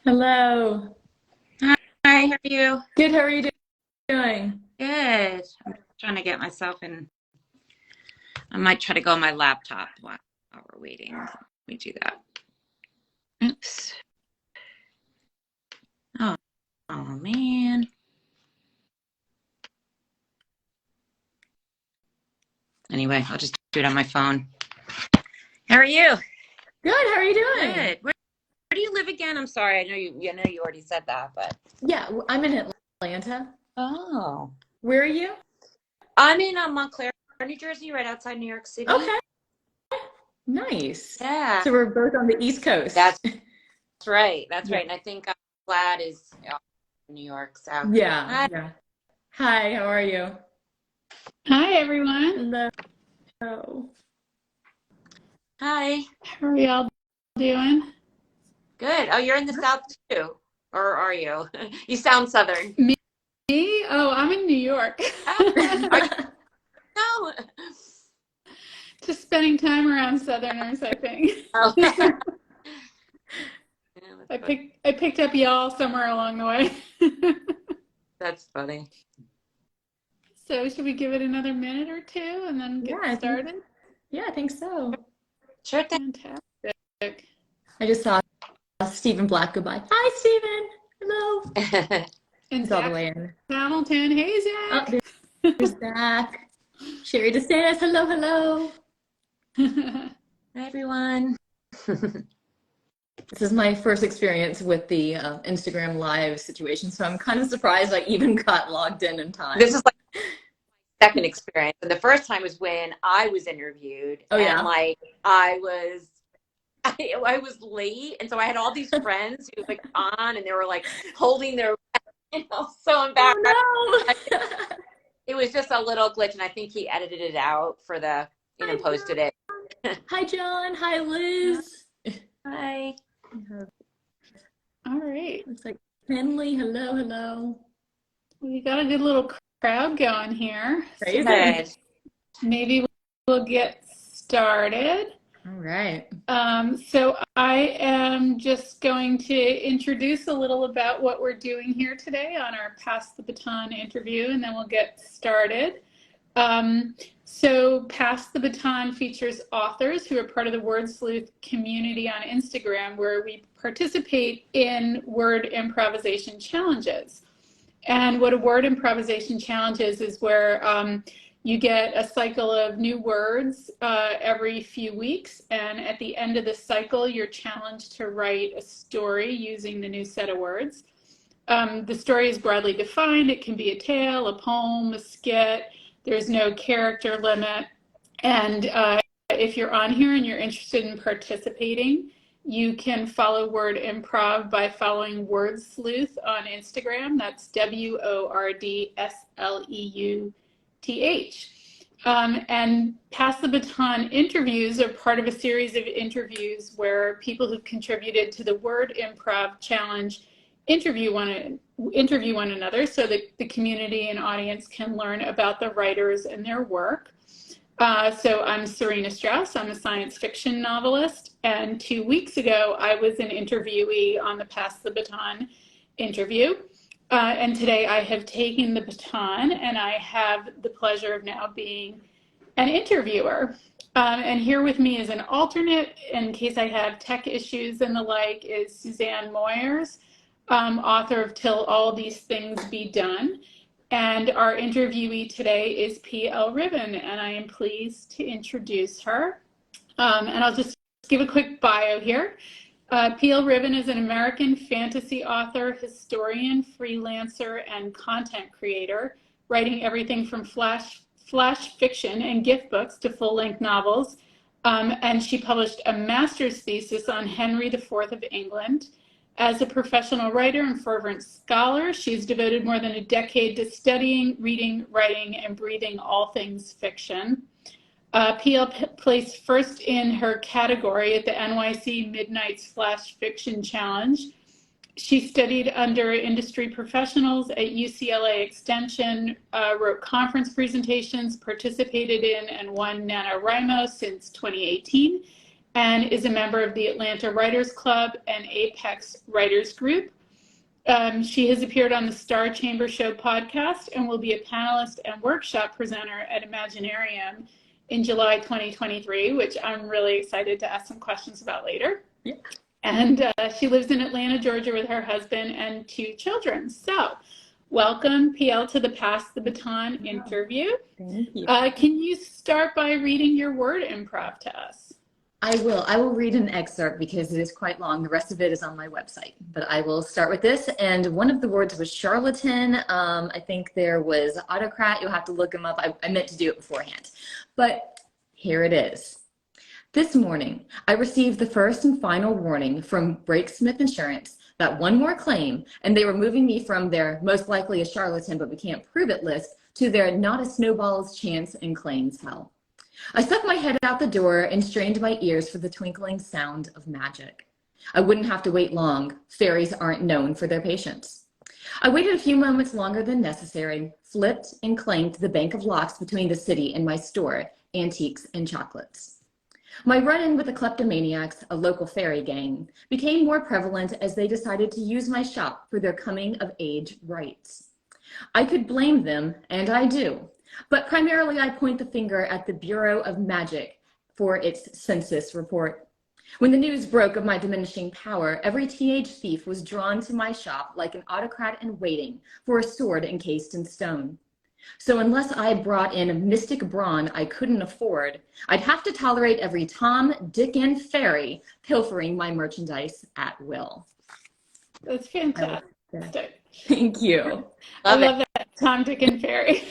Hello. Hi, how are you? Good, how are you doing? Good. I'm trying to get myself in. I might try to go on my laptop while we're waiting. Let me do that. Oops. Oh man. Anyway, I'll just do it on my phone. How are you? Good, how are you doing? Good. Where do you live again? I'm sorry. I know you already said that, but Yeah, I'm in Atlanta. oh. Where are you? I'm in Montclair, New Jersey, right outside New York City. Okay. Nice. Yeah. So we're both on the East Coast. That's right. That's Yeah. right. And I think Glad is in New York. So Yeah. Hi, how are you? Hi, everyone. Hello. Hi. How are y'all doing? Good. Oh, you're in the South too, or are you? You sound Southern. Me? Oh, I'm in New York. No. Just spending time around Southerners, I think. Oh. I picked up y'all somewhere along the way. That's funny. So should we give it another minute or two and then get started? I think so. Sure thing. Fantastic. I just saw Stephen Black go by. Hi, Stephen. Hello. And He's all the way in. Hamilton. Hey, Zach. Oh, there's Zach. Sherry DeSantis. Hello, hello. Hi, everyone. This is my first experience with the Instagram Live situation, so I'm kind of surprised I even got logged in time. This is like my second experience, and the first time was when I was interviewed. Oh, yeah. And like I was late, and so I had all these friends who like on, and they were like holding their, so embarrassed. Oh, no. It was just a little glitch, and I think he edited it out for the, posted it. Hi, John. Hi, Liz. Hi. All right. Looks like Henley. Hello, hello. We got a good little crowd going here. Good. Maybe we'll get started. All right. So I am just going to introduce a little about what we're doing here today on our Pass the Baton interview, and then we'll get started. So Pass the Baton features authors who are part of the Word Sleuth community on Instagram, where we participate in word improvisation challenges. And what a word improvisation challenge is where you get a cycle of new words every few weeks, and at the end of the cycle, you're challenged to write a story using the new set of words. The story is broadly defined. It can be a tale, a poem, a skit. There's no character limit. And if you're on here and you're interested in participating, you can follow Word Improv by following Word Sleuth on Instagram. That's WORDSLEUTH. And Pass the Baton interviews are part of a series of interviews where people who've contributed to the Word Improv Challenge interview one another so that the community and audience can learn about the writers and their work. So I'm Serena Strauss. I'm a science fiction novelist. And 2 weeks ago, I was an interviewee on the Pass the Baton interview. And today I have taken the baton and I have the pleasure of now being an interviewer. And here with me is an alternate, in case I have tech issues and the like, is Suzanne Moyers, author of Till All These Things Be Done. And our interviewee today is P.L. Riven, and I am pleased to introduce her. And I'll just give a quick bio here. P.L. Riven is an American fantasy author, historian, freelancer, and content creator, writing everything from flash fiction and gift books to full-length novels. And she published a master's thesis on Henry IV of England. As a professional writer and fervent scholar, she's devoted more than a decade to studying, reading, writing, and breathing all things fiction. PL placed first in her category at the NYC Midnight's Flash Fiction Challenge She studied under industry professionals at UCLA Extension, wrote conference presentations, participated in and won NaNoWriMo since 2018, and is a member of the Atlanta Writers Club and Apex Writers Group. She has appeared on the Star Chamber Show podcast and will be a panelist and workshop presenter at Imaginarium in July 2023, which I'm really excited to ask some questions about later. Yeah. And she lives in Atlanta, Georgia with her husband and 2 children. So welcome, PL, to the Pass the Baton interview. Thank you. Can you start by reading your word improv to us? I will read an excerpt because it is quite long. The rest of it is on my website, but I will start with this. And one of the words was charlatan. I think there was autocrat. You'll have to look them up. I meant to do it beforehand, but here it is. This morning, I received the first and final warning from Breaksmith Insurance that one more claim, and they were moving me from their most likely a charlatan, but we can't prove it list to their not a snowball's chance in claims hell. I stuck my head out the door and strained my ears for the twinkling sound of magic. I wouldn't have to wait long. Fairies aren't known for their patience. I waited a few moments longer than necessary, flipped and clanged the bank of locks between the city and my store, antiques and chocolates. My run-in with the kleptomaniacs, a local fairy gang, became more prevalent as they decided to use my shop for their coming-of-age rites. I could blame them, and I do, but primarily I point the finger at the Bureau of Magic for its census report. When the news broke of my diminishing power, every teenage thief was drawn to my shop like an autocrat in waiting for a sword encased in stone. So unless I brought in mystic brawn I couldn't afford, I'd have to tolerate every Tom, Dick, and Fairy pilfering my merchandise at will. That's fantastic. Thank you. I love that, Tom, Dick, and Fairy.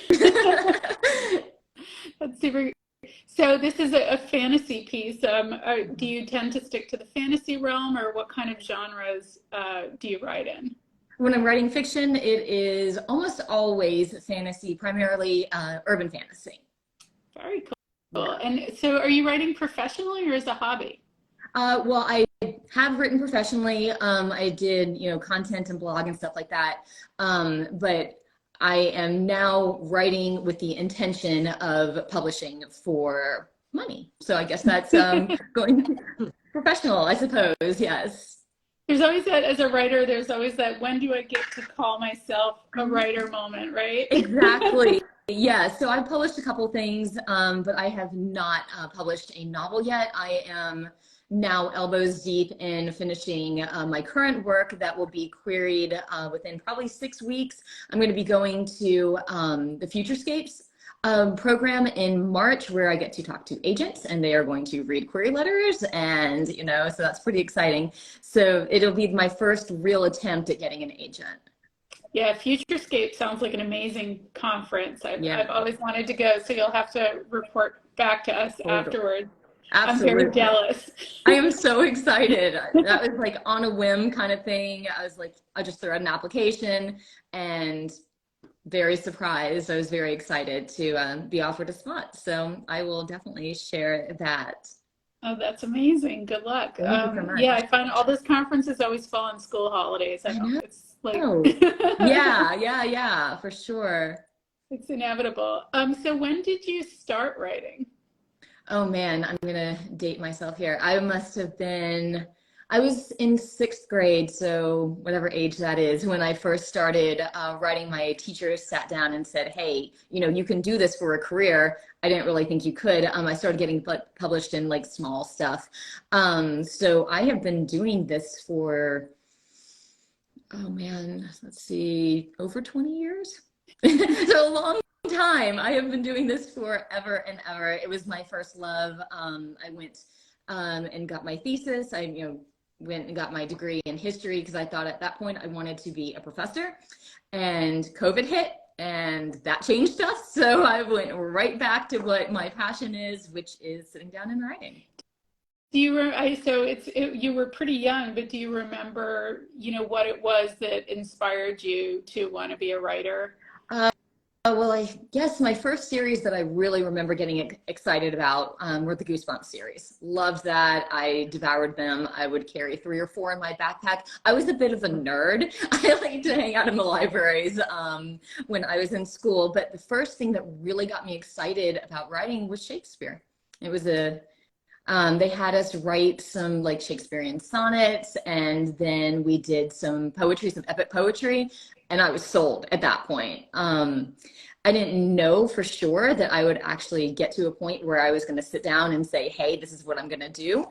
That's super. So this is a fantasy piece. Do you tend to stick to the fantasy realm, or what kind of genres do you write in? When I'm writing fiction, it is almost always fantasy, primarily urban fantasy. Very cool. And so are you writing professionally or as a hobby? Well, I have written professionally. I did, content and blog and stuff like that. But I am now writing with the intention of publishing for money. So I guess that's going professional, I suppose. Yes. There's always that, as a writer, there's always that, when do I get to call myself a writer moment, right? Exactly. Yeah. So I've published a couple things, but I have not published a novel yet. I am now elbows deep in finishing my current work that will be queried within probably 6 weeks. I'm going to be going to the Futurescapes program in March, where I get to talk to agents and they are going to read query letters, and so that's pretty exciting. So it'll be my first real attempt at getting an agent. Yeah, Futurescape sounds like an amazing conference. I've always wanted to go, so you'll have to report back to us afterwards. Absolutely. I'm very jealous. I am so excited. That was like on a whim kind of thing. I was like, I just threw out an application and very surprised. I was very excited to be offered a spot. So I will definitely share that. Oh, that's amazing. Good luck. Thank you so much. Yeah, I find all those conferences always fall on school holidays. I know. It's like yeah, for sure. It's inevitable. So when did you start writing? Oh man, I'm gonna date myself here. I was in 6th grade, so whatever age that is, when I first started writing. My teacher sat down and said, hey, you can do this for a career. I didn't really think you could. I started getting published in like small stuff. So I have been doing this for, oh man, let's see, over 20 years. So a long time. I have been doing this forever and ever. It was my first love. I went and got my thesis. I went and got my degree in history because I thought at that point I wanted to be a professor, and COVID hit and that changed stuff. So I went right back to what my passion is, which is sitting down and writing. Do you you were pretty young, but do you remember, what it was that inspired you to want to be a writer? Well, I guess my first series that I really remember getting excited about were the Goosebumps series. Loved that. I devoured them. I would carry 3 or 4 in my backpack. I was a bit of a nerd. I liked to hang out in the libraries when I was in school. But the first thing that really got me excited about writing was Shakespeare. It was they had us write some like Shakespearean sonnets, and then we did some poetry, some epic poetry, and I was sold at that point. I didn't know for sure that I would actually get to a point where I was going to sit down and say, hey, this is what I'm going to do.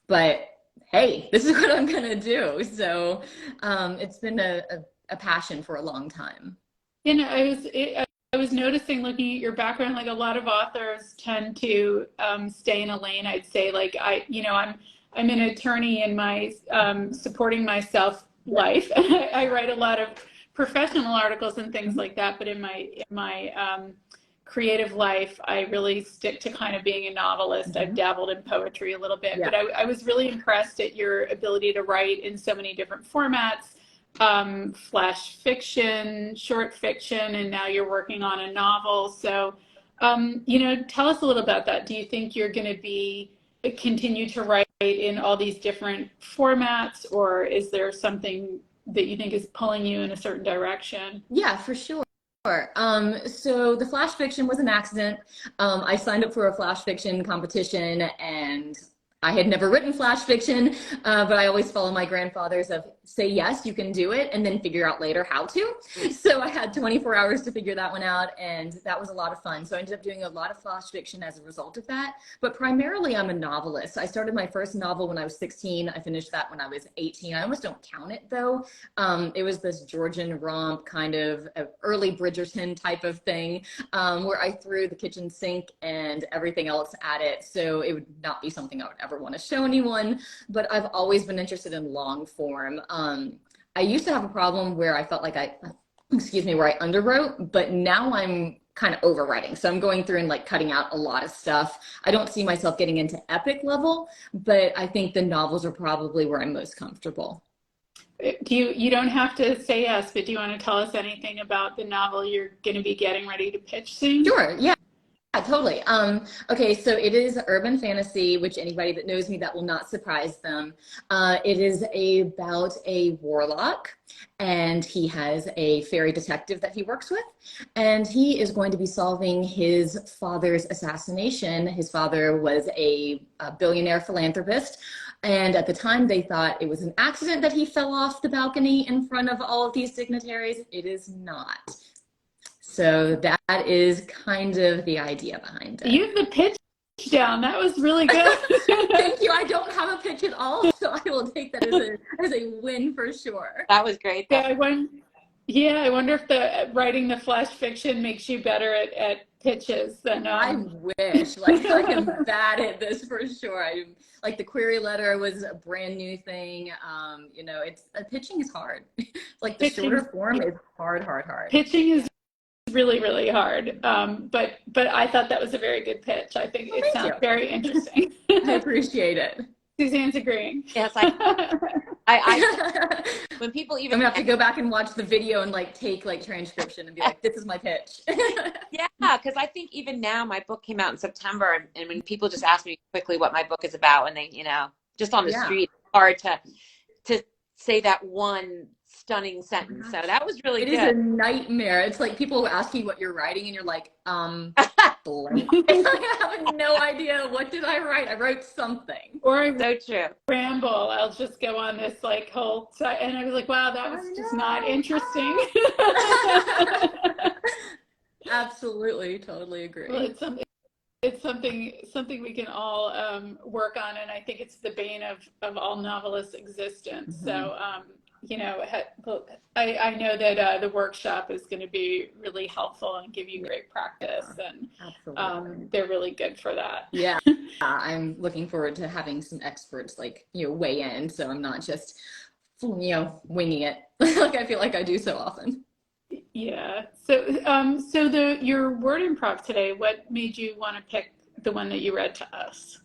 But hey, this is what I'm going to do. So it's been a passion for a long time. You know, I was noticing looking at your background, like a lot of authors tend to stay in a lane. I'd say, like I'm an attorney in my supporting myself life. I write a lot of professional articles and things like that, but in my creative life, I really stick to kind of being a novelist. Mm-hmm. I've dabbled in poetry a little bit, yeah. but I was really impressed at your ability to write in so many different formats. Flash fiction, short fiction, and now you're working on a novel. So, tell us a little about that. Do you think you're going to continue to write in all these different formats, or is there something that you think is pulling you in a certain direction? Yeah, for sure. So the flash fiction was an accident. I signed up for a flash fiction competition, and I had never written flash fiction, but I always follow my grandfather's of say yes, you can do it, and then figure out later how to. So I had 24 hours to figure that one out, and that was a lot of fun. So I ended up doing a lot of flash fiction as a result of that. But primarily, I'm a novelist. I started my first novel when I was 16. I finished that when I was 18. I almost don't count it, though. It was this Georgian romp, kind of early Bridgerton type of thing, where I threw the kitchen sink and everything else at it. So it would not be something I would ever want to show anyone, but I've always been interested in long form. I used to have a problem where I felt like where I underwrote, but now I'm kind of overwriting. So I'm going through and like cutting out a lot of stuff. I don't see myself getting into epic level, but I think the novels are probably where I'm most comfortable. You don't have to say yes, but do you want to tell us anything about the novel you're going to be getting ready to pitch soon? Sure, yeah. Yeah, totally. Okay, so it is urban fantasy, which anybody that knows me, that will not surprise them. It is about a warlock, and he has a fairy detective that he works with, and he is going to be solving his father's assassination. His father was a billionaire philanthropist, and at the time they thought it was an accident that he fell off the balcony in front of all of these dignitaries. It is not. So that is kind of the idea behind it. You have the pitch down. That was really good. Thank you. I don't have a pitch at all, so I will take that as a win for sure. That was great. Yeah, I wonder if writing the flash fiction makes you better at pitches than I wish. Like I am bad at this for sure. Like the query letter was a brand new thing. Pitching is hard. Like the shorter form is hard. Pitching is really, really hard. But I thought that was a very good pitch. I think it sounds very interesting. I appreciate it. Suzanne's agreeing. Yes, when people even I'm gonna have to go back and watch the video and like take like transcription and be like, this is my pitch. Yeah, because I think even now my book came out in September, and when people just ask me quickly what my book is about, and they, just on the street, it's hard to say that one stunning sentence. So that was really good. It is a nightmare. It's like people will ask you what you're writing and you're like, blank. I have no idea. What did I write? I wrote something. Or so true. Ramble. I'll just go on this like whole side, and I was like, wow, that was just not interesting. Absolutely. Totally agree. Well, it's something we can all work on, and I think it's the bane of all novelists' existence. Mm-hmm. So, I know that the workshop is going to be really helpful and give you great practice, and they're really good for that. Yeah, I'm looking forward to having some experts weigh in, so I'm not just winging it like I feel like I do so often. Yeah. So your word improv today, what made you want to pick the one that you read to us?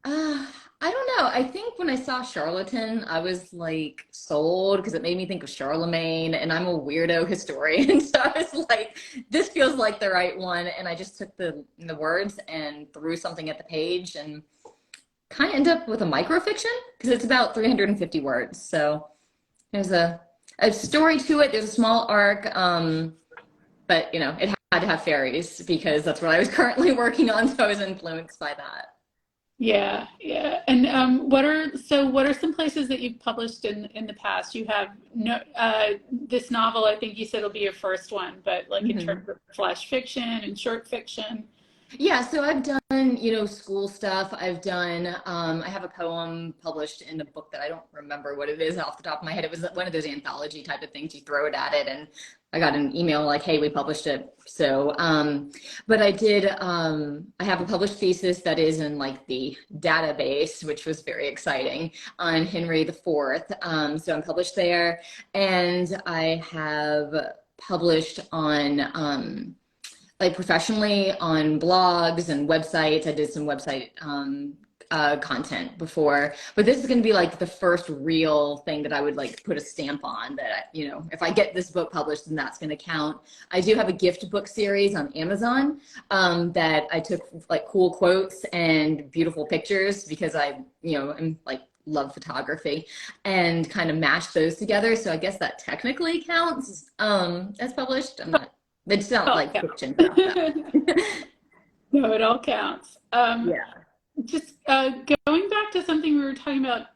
Uh, I don't know. I think when I saw Charlatan, I was like sold because it made me think of Charlemagne, and I'm a weirdo historian. So I was like, this feels like the right one. And I just took the words and threw something at the page and kind of ended up with a microfiction because it's about 350 words. So there's a story to it. There's a small arc, but it had to have fairies because that's what I was currently working on. So I was influenced by that. Yeah, yeah. And what are some places that you've published in the past? You have no this novel, I think you said will be your first one, but like in Mhm. terms of flash fiction and short fiction. Yeah, so I've done, school stuff. I have a poem published in a book that I don't remember what it is off the top of my head. It was one of those anthology type of things. You throw it at it, and I got an email like, hey, we published it. So, but I have a published thesis that is in like the database, which was very exciting on Henry IV. So I'm published there, and I have published on, like professionally on blogs and websites. I did some website content before, but this is going to be like the first real thing that I would like put a stamp on that, if I get this book published, then that's going to count. I do have a gift book series on Amazon that I took like cool quotes and beautiful pictures because am like love photography and kind of mashed those together. So I guess that technically counts as published. I'm not It's not Oh, like yeah. fiction stuff though. No, it all counts. Yeah. Just going back to something we were talking about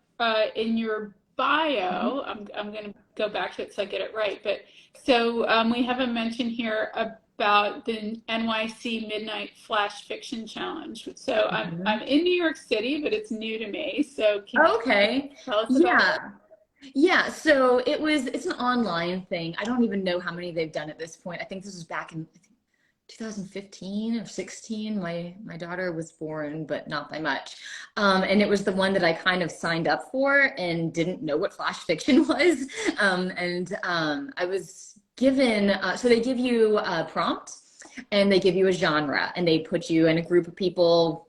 in your Mhm. bio, I'm going to go back to it so I get it right. But so we have a mention here about the NYC Midnight Flash Fiction Challenge. So I'm Mhm. in New York City, but it's new to me. So can you Okay. tell us about it? Yeah. Yeah. So it's an online thing. I don't even know how many they've done at this point. I think this was back in, I think, 2015 or 16. My daughter was born, but not by much. And it was the one that I kind of signed up for and didn't know what flash fiction was. And I was given, so they give you a prompt and they give you a genre and they put you in a group of people,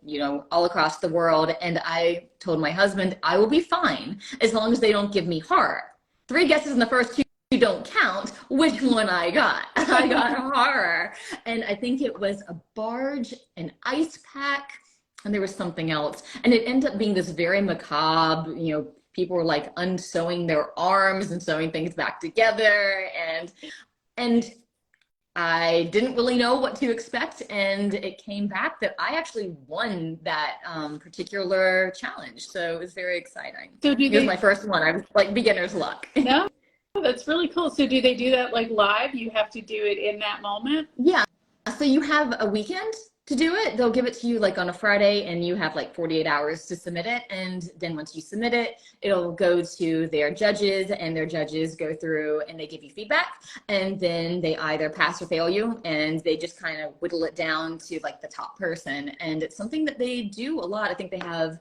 all across the world. And I told my husband, I will be fine as long as they don't give me horror. Three guesses in the first two don't count. Which one I got? I got horror. And I think it was a barge, an ice pack, and there was something else. And it ended up being this very macabre, people were like unsewing their arms and sewing things back together. And I didn't really know what to expect, and it came back that I actually won that particular challenge. So it was very exciting. So do It was my they, first one. I was like beginner's luck. no, that's really cool. So do they do that like live? You have to do it in that moment? Yeah. So you have a weekend to do it. They'll give it to you like on a Friday, and you have like 48 hours to submit it. And then once you submit it, it'll go to their judges, and their judges go through and they give you feedback. And then they either pass or fail you, and they just kind of whittle it down to like the top person. And it's something that they do a lot. I think they have,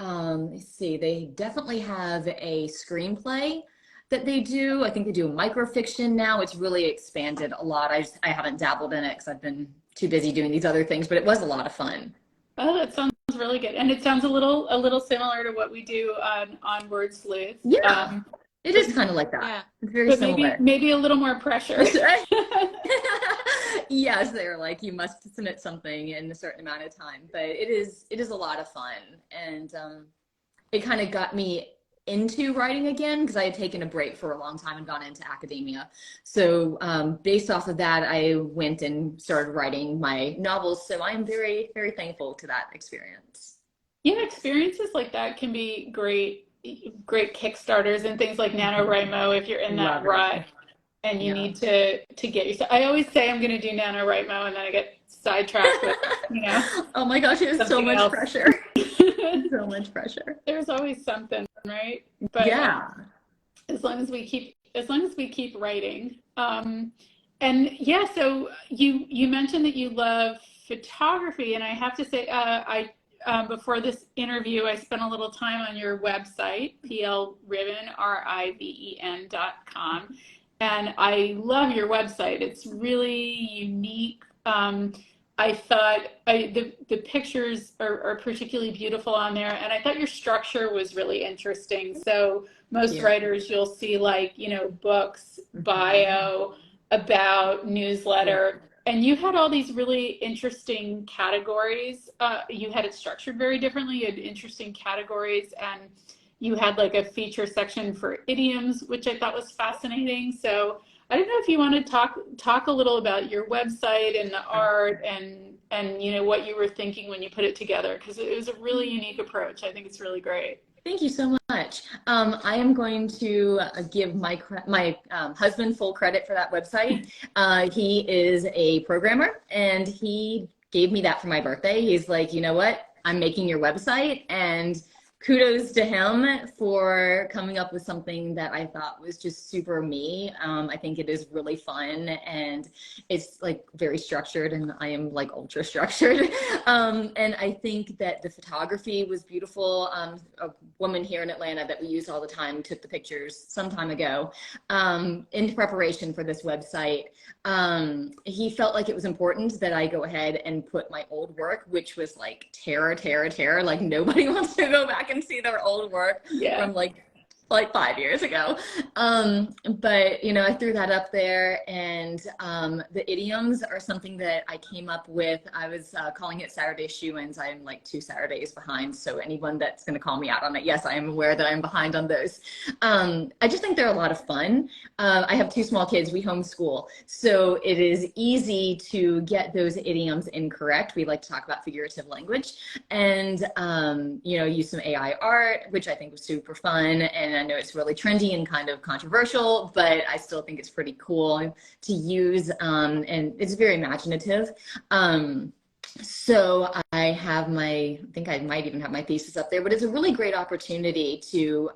let's see, they definitely have a screenplay that they do. I think they do a microfiction now. It's really expanded a lot. I haven't dabbled in it because I've been too busy doing these other things, but it was a lot of fun. Oh, that sounds really good. And it sounds a little similar to what we do on Word Sleuth. Yeah, it But is kind of like that. Yeah. It's very but maybe similar. maybe a little more pressure. Yes, they're like you must submit something in a certain amount of time, but it is a lot of fun, and it kind of got me into writing again because I had taken a break for a long time and gone into academia. So based off of that, I went and started writing my novels. So I am very, very thankful to that experience. Yeah, experiences like that can be great Kickstarters and things like NaNoWriMo if you're in that Love it. rut and you Yeah. need to get yourself. I always say I'm going to do NaNoWriMo and then I get sidetracked with, Oh my gosh, it was so something much else. pressure. So much pressure. There's always something, right? But Yeah. as long as we keep writing. And yeah, so you mentioned that you love photography, and I have to say, I before this interview, I spent a little time on your website, plriven.com, and I love your website. It's really unique. I thought the pictures are particularly beautiful on there, and I thought your structure was really interesting. So most writers, you'll see like, you know, books, bio, about, newsletter, and you had all these really interesting categories. You had it structured very differently. You had interesting categories, and you had like a feature section for idioms, which I thought was fascinating. So I don't know if you want to talk a little about your website and the art and you know what you were thinking when you put it together, because it was a really unique approach. I think it's really great. Thank you so much. I am going to give my husband full credit for that website. He is a programmer, and he gave me that for my birthday. He's like, you know what? I'm making your website, and kudos to him for coming up with something that I thought was just super me. I think it is really fun, and it's like very structured, and I am like ultra structured. And I think that the photography was beautiful. A woman here in Atlanta that we use all the time took the pictures some time ago in preparation for this website. He felt like it was important that I go ahead and put my old work, which was like terror. Like nobody wants to go back and see their old work from like 5 years ago. But you know, I threw that up there, and the idioms are something that I came up with. I was calling it Saturday Shoe-ins. I am like 2 Saturdays behind, so anyone that's going to call me out on it, yes, I am aware that I'm behind on those. I just think they're a lot of fun. I have 2 small kids. We homeschool, so it is easy to get those idioms incorrect. We like to talk about figurative language, and you know, use some AI art, which I think was super fun. And I know it's really trendy and kind of controversial, but I still think it's pretty cool to use, and it's very imaginative. So I have I think I might even have my thesis up there, but it's a really great opportunity to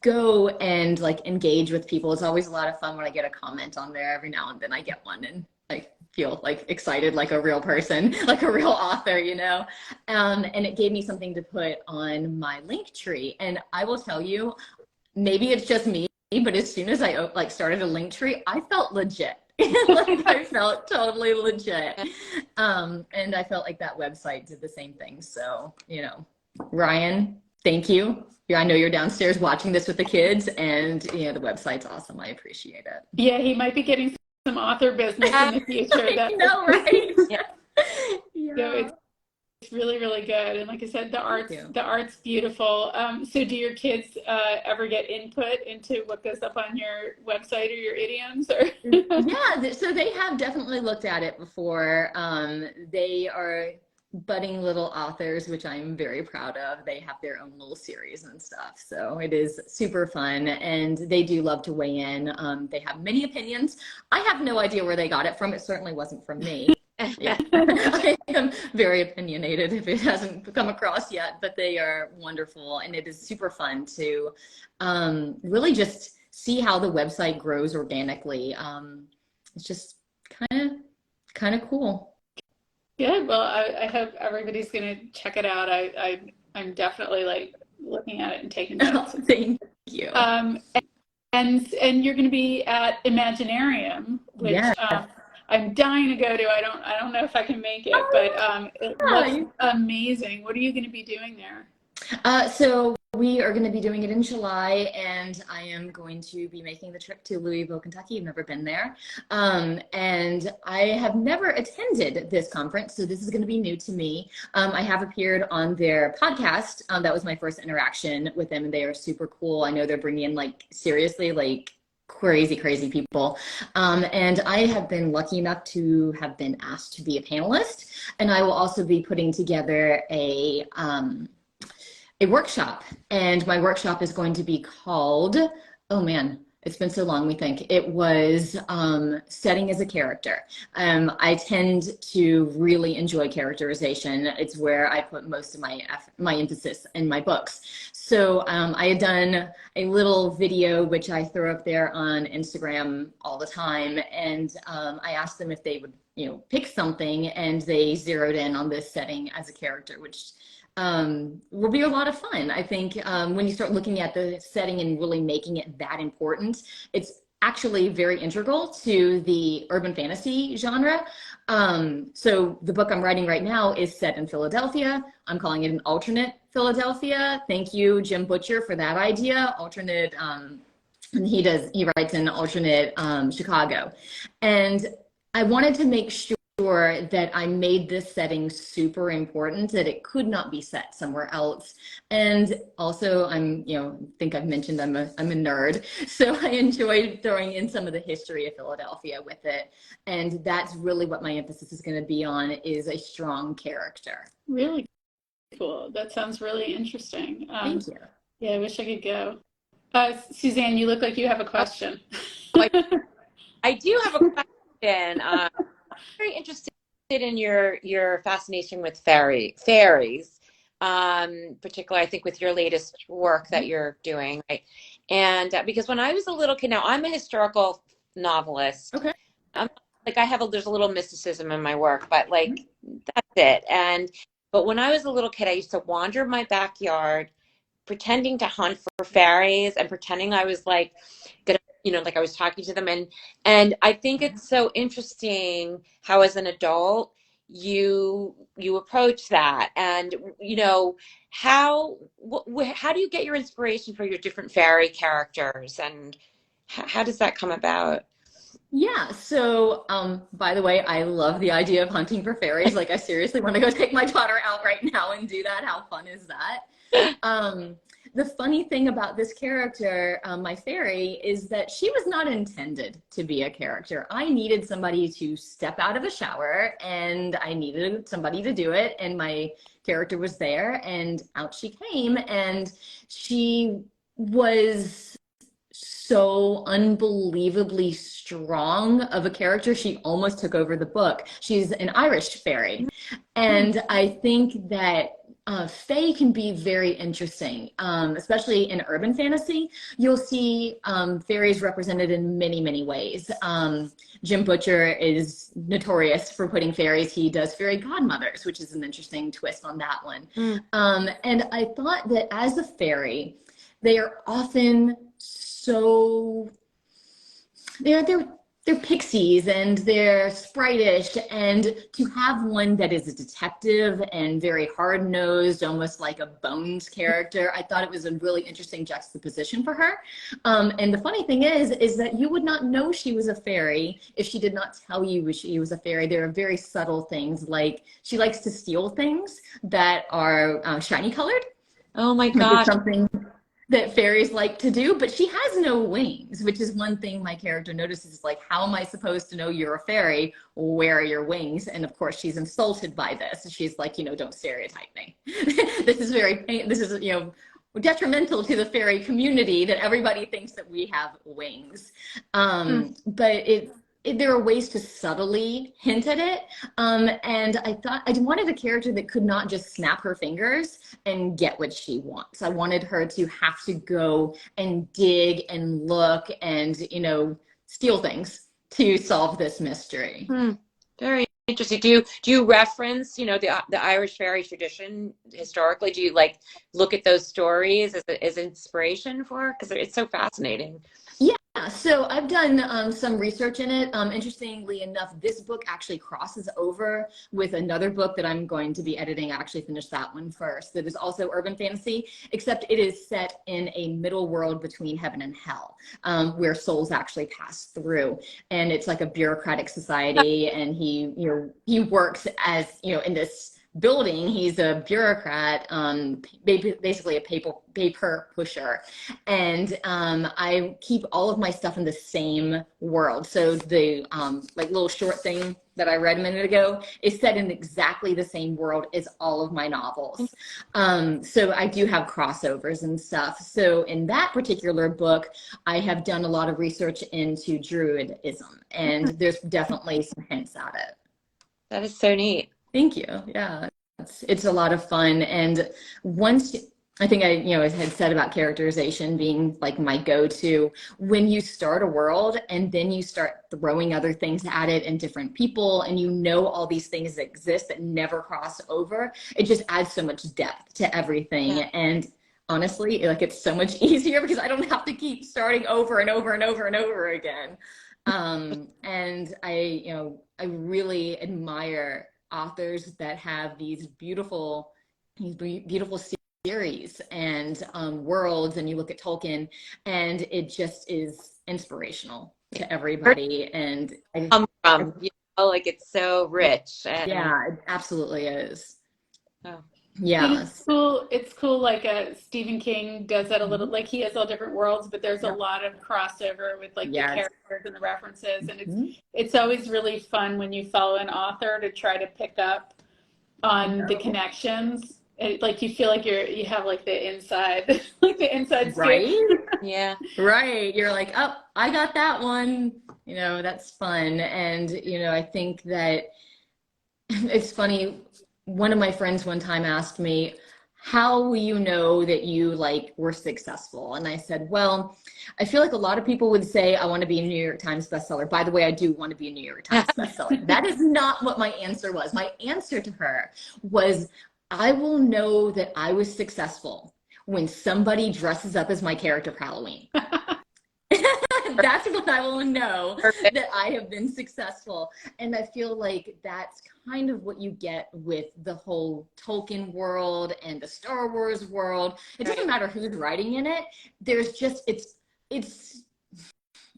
go and like engage with people. It's always a lot of fun when I get a comment on there. Every now and then I get one, and like feel like excited like a real person, like a real author, you know. And it gave me something to put on my link tree. And I will tell you, maybe it's just me, but as soon as I like started a link tree, I felt legit. Like I felt totally legit. And I felt like that website did the same thing. So, you know, Ryan, thank you. I know you're downstairs watching this with the kids, and you know, the website's awesome. I appreciate it. Yeah, he might be getting some author business in the future. I know, right? So it's really, really good. And like I said, the art's beautiful. So do your kids ever get input into what goes up on your website or your idioms? Or Yeah, so they have definitely looked at it before. They are budding little authors, which I'm very proud of. They have their own little series and stuff. So it is super fun, and they do love to weigh in. They have many opinions. I have no idea where they got it from. It certainly wasn't from me. Yeah. I am very opinionated if it hasn't come across yet, but they are wonderful, and it is super fun to really just see how the website grows organically. It's just kind of cool. Yeah, well, I hope everybody's going to check it out. I'm definitely like looking at it and taking notes. Thank you. And you're going to be at Imaginarium, which I'm dying to go to. I don't know if I can make it, but it looks amazing. What are you going to be doing there? So we are going to be doing it in July, and I am going to be making the trip to Louisville, Kentucky. I've never been there. And I have never attended this conference, so this is going to be new to me. I have appeared on their podcast. That was my first interaction with them, and they are super cool. I know they're bringing in like seriously like crazy people. And I have been lucky enough to have been asked to be a panelist, and I will also be putting together a workshop, and my workshop is going to be called, oh man, it's been so long, we think. It was setting as a character. I tend to really enjoy characterization. It's where I put most of my emphasis in my books. So I had done a little video, which I throw up there on Instagram all the time, and I asked them if they would, you know, pick something, and they zeroed in on this setting as a character, which will be a lot of fun. I think when you start looking at the setting and really making it that important, it's actually very integral to the urban fantasy genre. So the book I'm writing right now is set in Philadelphia. I'm calling it an alternate Philadelphia. Thank you, Jim Butcher, for that idea. Alternate, and he writes in alternate Chicago. And I wanted to make sure that I made this setting super important, that it could not be set somewhere else. And also think I've mentioned I'm a nerd. So I enjoyed throwing in some of the history of Philadelphia with it. And that's really what my emphasis is going to be on, is a strong character. Really cool. That sounds really interesting. Thank you. Yeah, I wish I could go. Suzanne, you look like you have a question. I do have a question. Very interested in your fascination with fairies, particularly I think with your latest work that you're doing, right? And because when I was a little kid, now I'm a historical novelist. Okay. There's a little mysticism in my work, but like that's it. But when I was a little kid, I used to wander my backyard, pretending to hunt for fairies and pretending I was like gonna, like I was talking to them. And I think it's so interesting how as an adult you approach that. And, how do you get your inspiration for your different fairy characters, and how does that come about? Yeah, so by the way, I love the idea of hunting for fairies. Like, I seriously want to go take my daughter out right now and do that. How fun is that? The funny thing about this character, my fairy, is that she was not intended to be a character. I needed somebody to step out of a shower, and I needed somebody to do it, and my character was there, and out she came, and she was so unbelievably strong of a character. She almost took over the book. She's an Irish fairy, and I think that fae can be very interesting, especially in urban fantasy. You'll see fairies represented in many, many ways. Jim Butcher is notorious for putting fairies. He does fairy godmothers, which is an interesting twist on that one. And I thought that as a fairy, they are often they're pixies and they're spritish, and to have one that is a detective and very hard-nosed, almost like a Bones character, I thought it was a really interesting juxtaposition for her. And the funny thing is that you would not know she was a fairy if she did not tell you she was a fairy. There are very subtle things, like she likes to steal things that are shiny colored. Oh my gosh. Something that fairies like to do, but she has no wings, which is one thing my character notices, like, how am I supposed to know you're a fairy? Where are your wings? And of course she's insulted by this. She's like, don't stereotype me. This is detrimental to the fairy community, that everybody thinks that we have wings. But there are ways to subtly hint at it. And I thought I wanted a character that could not just snap her fingers and get what she wants. I wanted her to have to go and dig and look and, steal things to solve this mystery. Very interesting. Do you reference, the Irish fairy tradition historically? Do you look at those stories as inspiration for her? Because it's so fascinating. Yeah, so I've done some research in it. Interestingly enough, this book actually crosses over with another book that I'm going to be editing. I actually finished that one first. That is also urban fantasy, except it is set in a middle world between heaven and hell, where souls actually pass through. And it's like a bureaucratic society, and he works as, in this building. He's a bureaucrat, basically a paper pusher, and I keep all of my stuff in the same world. So the little short thing that I read a minute ago is set in exactly the same world as all of my novels. So I do have crossovers and stuff. So in that particular book, I have done a lot of research into Druidism, and there's definitely some hints at it. That is so neat. Thank you. Yeah, it's a lot of fun. And once, I think I had said about characterization being like my go-to, when you start a world and then you start throwing other things at it and different people, and all these things that exist that never cross over, it just adds so much depth to everything. Yeah. And honestly, like it's so much easier because I don't have to keep starting over and over and over and over again. And I really admire authors that have these beautiful series and worlds, and you look at Tolkien, and it just is inspirational to everybody. And come from, like it's so rich. And yeah, it absolutely is. oh. Yeah. And it's cool, like Stephen King does that a little, like he has all different worlds, but there's a lot of crossover with like the characters and the references. And it's always really fun when you follow an author to try to pick up on the connections. Like you feel like you have like the inside, like the inside scoop. Right? Yeah. Right. You're like, oh, I got that one. That's fun. And, I think that it's funny. One of my friends one time asked me, how will you know that you were successful? And I said, well, I feel like a lot of people would say, I want to be a New York Times bestseller. By the way, I do want to be a New York Times bestseller. That is not what my answer was. My answer to her was, I will know that I was successful when somebody dresses up as my character for Halloween. That's when I will know that I have been successful. And I feel like that's kind of what you get with the whole Tolkien world and the Star Wars world. It doesn't matter who's writing in it. There's just, it's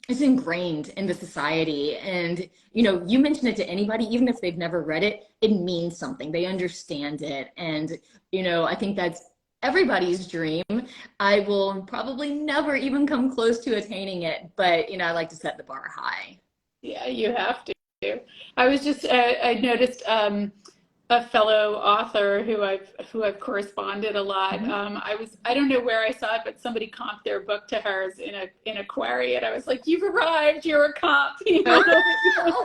ingrained in the society. And, you mention it to anybody, even if they've never read it, it means something. They understand it. And, I think that's everybody's dream. I will probably never even come close to attaining it, but I like to set the bar high. Yeah, you have to. I was just I noticed a fellow author who I've corresponded a lot. I don't know where I saw it, but somebody comped their book to hers in a query, and I was like, "You've arrived! You're a comp!"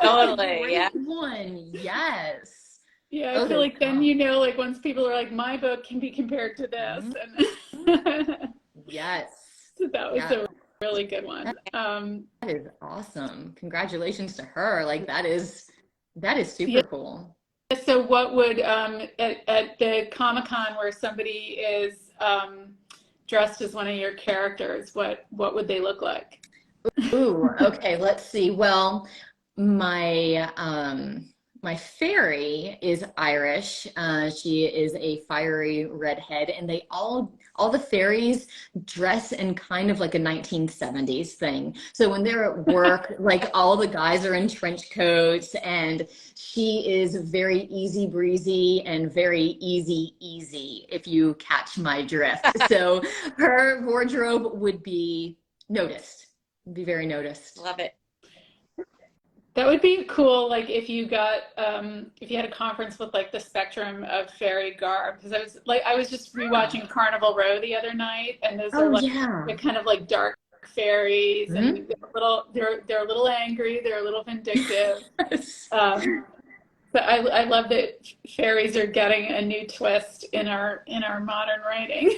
Totally, yeah. One, yes. Yeah, I feel like then like once people are like, my book can be compared to this, and yes, so that was a really good one. That is awesome. Congratulations to her. That is super cool. So what would at the Comic-Con where somebody is dressed as one of your characters, what would they look like? Ooh, okay, let's see. Well, my fairy is Irish. She is a fiery redhead, and all the fairies dress in kind of like a 1970s thing. So when they're at work, all the guys are in trench coats, and she is very easy breezy and very easy, if you catch my drift. So her wardrobe would be noticed, be very noticed. Love it. That would be cool, if you got if you had a conference with the spectrum of fairy garb, because I was just rewatching Carnival Row the other night, and those are they're kind of dark fairies, and they're a little angry, they're a little vindictive. But I love that fairies are getting a new twist in our modern writing.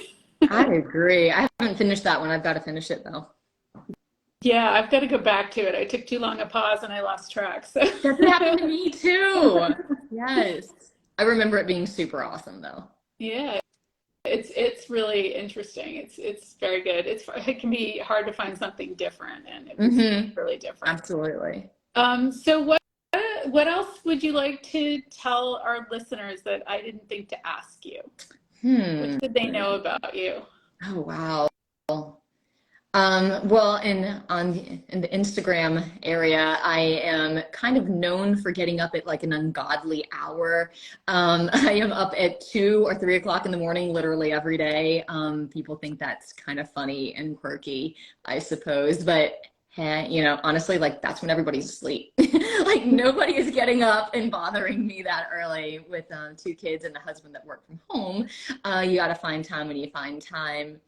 I agree. I haven't finished that one. I've got to finish it though. Yeah, I've got to go back to it. I took too long a pause and I lost track. So that happened to me too. Yes. I remember it being super awesome though. Yeah. It's really interesting. It's very good. It can be hard to find something different, and it was really different. Absolutely. So what else would you like to tell our listeners that I didn't think to ask you? What did they know about you? Oh wow. Well, in the Instagram area, I am kind of known for getting up at an ungodly hour. I am up at 2 or 3 o'clock in the morning, literally every day. People think that's kind of funny and quirky, I suppose, but honestly, that's when everybody's asleep. Nobody is getting up and bothering me that early with 2 kids and a husband that work from home. You got to find time when you find time.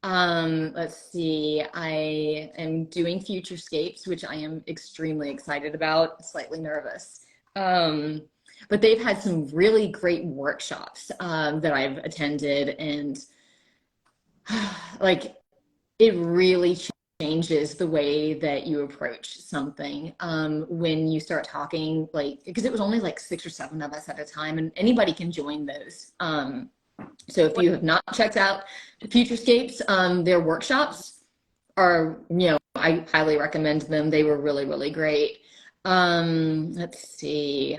Let's see, I am doing Futurescapes, which I am extremely excited about, slightly nervous. But they've had some really great workshops that I've attended, and it really changes the way that you approach something when you start talking, because it was only 6 or 7 of us at a time, and anybody can join those. So if you have not checked out Futurescapes, their workshops are, I highly recommend them. They were really, really great. Let's see.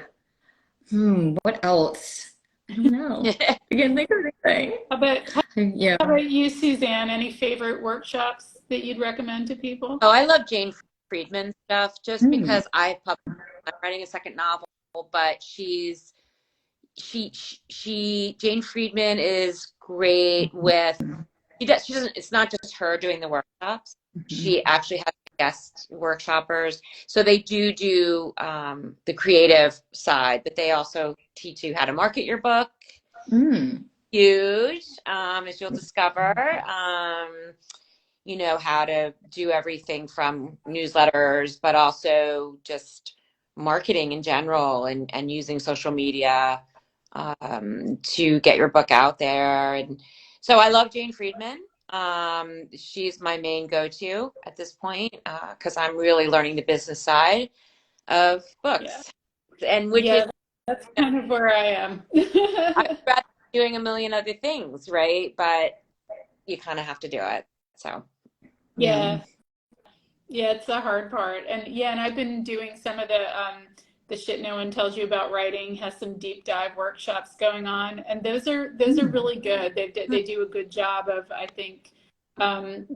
What else? I don't know. I can't think of anything. How about you, Suzanne? Any favorite workshops that you'd recommend to people? Oh, I love Jane Friedman stuff just because I'm writing a second novel, but Jane Friedman is great with, she doesn't, it's not just her doing the workshops. She actually has guest workshoppers. So they do the creative side, but they also teach you how to market your book. Huge, as you'll discover. How to do everything from newsletters, but also just marketing in general and using social media to get your book out there. And so I love Jane Friedman. She's my main go-to at this point because I'm really learning the business side of books. And that's kind of where I am. I'd rather be doing a million other things, right? But you kind of have to do it. So yeah, it's the hard part. And I've been doing some of the shit no one tells you about writing, has some deep dive workshops going on, and those are really good. They do a good job of, I think,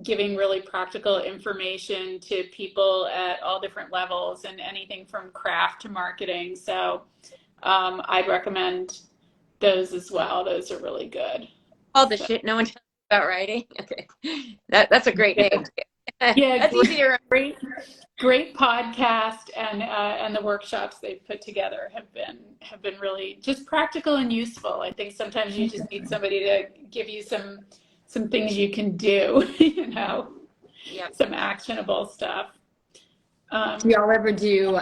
giving really practical information to people at all different levels and anything from craft to marketing. So I'd recommend those as well. Those are really good. Oh, the shit no one tells you about writing. Okay, that's a great name. Yeah, that's easy to remember. Great podcast, and the workshops they've put together have been really just practical and useful. I think sometimes you just need somebody to give you some things you can do, some actionable stuff. Do y'all ever do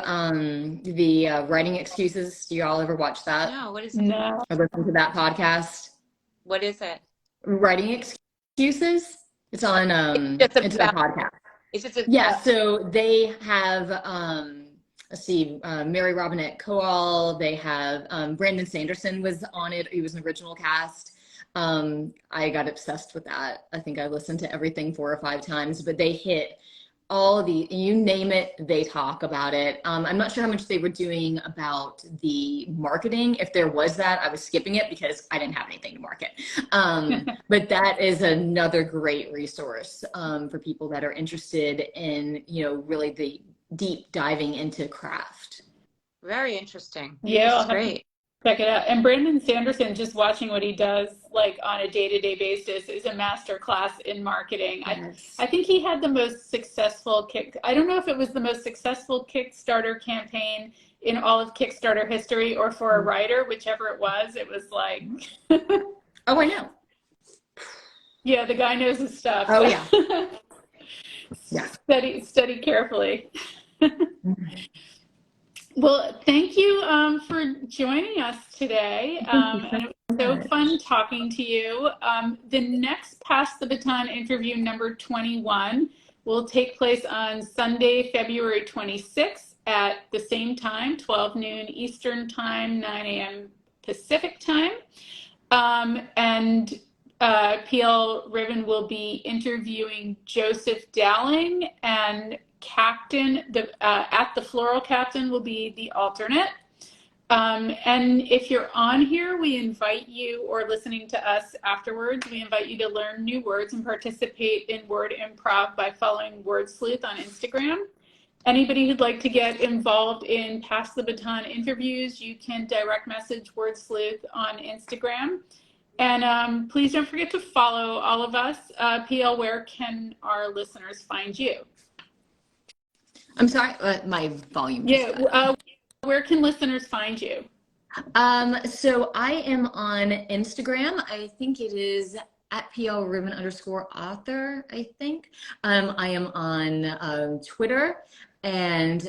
the writing excuses? Do y'all ever watch that? No, what is it? No. Or listen to that podcast? What is it? Writing excuses? It's on it's a podcast. So they have let's see, Mary Robinette Kowal. They have Brandon Sanderson was on it. He was an original cast. I got obsessed with that. I think I listened to everything 4 or 5 times, but they hit all you name it, they talk about it. I'm not sure how much they were doing about the marketing. If there was that, I was skipping it because I didn't have anything to market. But that is another great resource for people that are interested in, really the deep diving into craft. Very interesting. Yeah, that's great. Check it out. And Brandon Sanderson, just watching what he does like on a day-to-day basis, is a master class in marketing. Yes. I think he had the most successful I don't know if it was the most successful Kickstarter campaign in all of Kickstarter history, or for a writer, whichever it was like oh, I know. Yeah, the guy knows his stuff. Oh, yeah. Yeah. Study carefully. Well, thank you for joining us today. And it was so fun talking to you. The next Pass the Baton interview, number 21, will take place on Sunday, February 26th at the same time, 12 noon Eastern Time, 9 a.m. Pacific Time. And PL Ribbon will be interviewing Joseph Dowling, and Captain, at the Floral Captain will be the alternate. And if you're on here, we invite you, or listening to us afterwards, we invite you to learn new words and participate in word improv by following Word Sleuth on Instagram. Anybody who'd like to get involved in Pass the Baton interviews, you can direct message Word Sleuth on Instagram. And please don't forget to follow all of us. PL, where can our listeners find you? I'm sorry, my volume. Where can listeners find you? So I am on Instagram. I think it is at @PL_author, I think. I am on Twitter and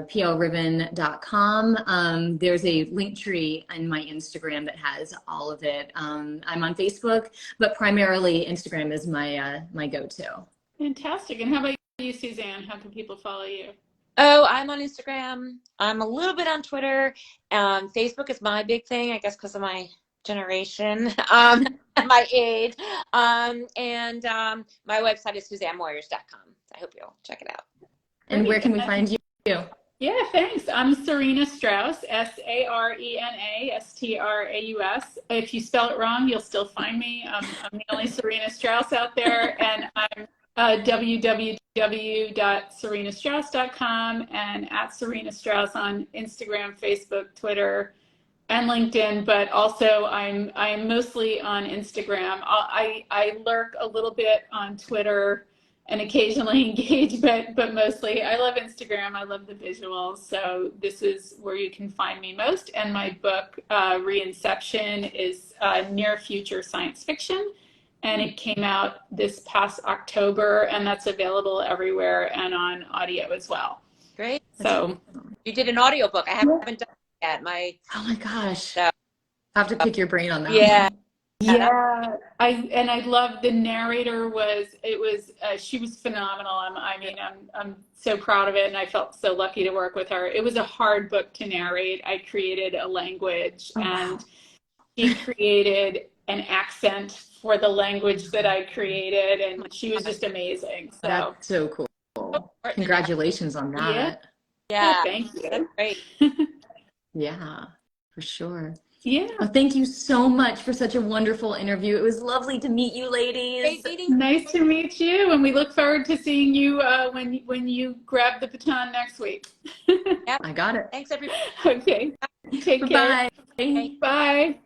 plribbon.com. There's a link tree in my Instagram that has all of it. I'm on Facebook, but primarily Instagram is my go-to. Fantastic. And how about you, Suzanne? How can people follow you? Oh, I'm on Instagram. I'm a little bit on Twitter. Facebook is my big thing, I guess, because of my generation, my age. And my website is SuzanneMoyers.com. I hope you'll check it out. And where can we find you? Yeah, thanks. I'm Serena Strauss, SarenaStraus. If you spell it wrong, you'll still find me. I'm the only Serena Strauss out there, and I'm www.serenastrauss.com and at Serena Strauss on Instagram, Facebook, Twitter, and LinkedIn. But also, I'm mostly on Instagram. I lurk a little bit on Twitter and occasionally engage, but mostly I love Instagram. I love the visuals. So this is where you can find me most. And my book, Reinception, is near future science fiction. And it came out this past October, and that's available everywhere and on audio as well. Great. So you did an audiobook. I haven't done it yet. Oh my gosh. So, I have to pick your brain on that. Yeah. Yeah, I love the narrator she was phenomenal. I'm so proud of it, and I felt so lucky to work with her. It was a hard book to narrate. I created a language, and she created an accent for the language that I created, and she was just amazing. So that's so cool. Congratulations on that. Yeah. Thank you. That's great. Yeah, for sure. Yeah. Well, thank you so much for such a wonderful interview. It was lovely to meet you, ladies. Great meeting. Nice to meet you, and we look forward to seeing you when you grab the baton next week. Yep. I got it. Thanks, everybody. Okay. Take care. Bye. Bye.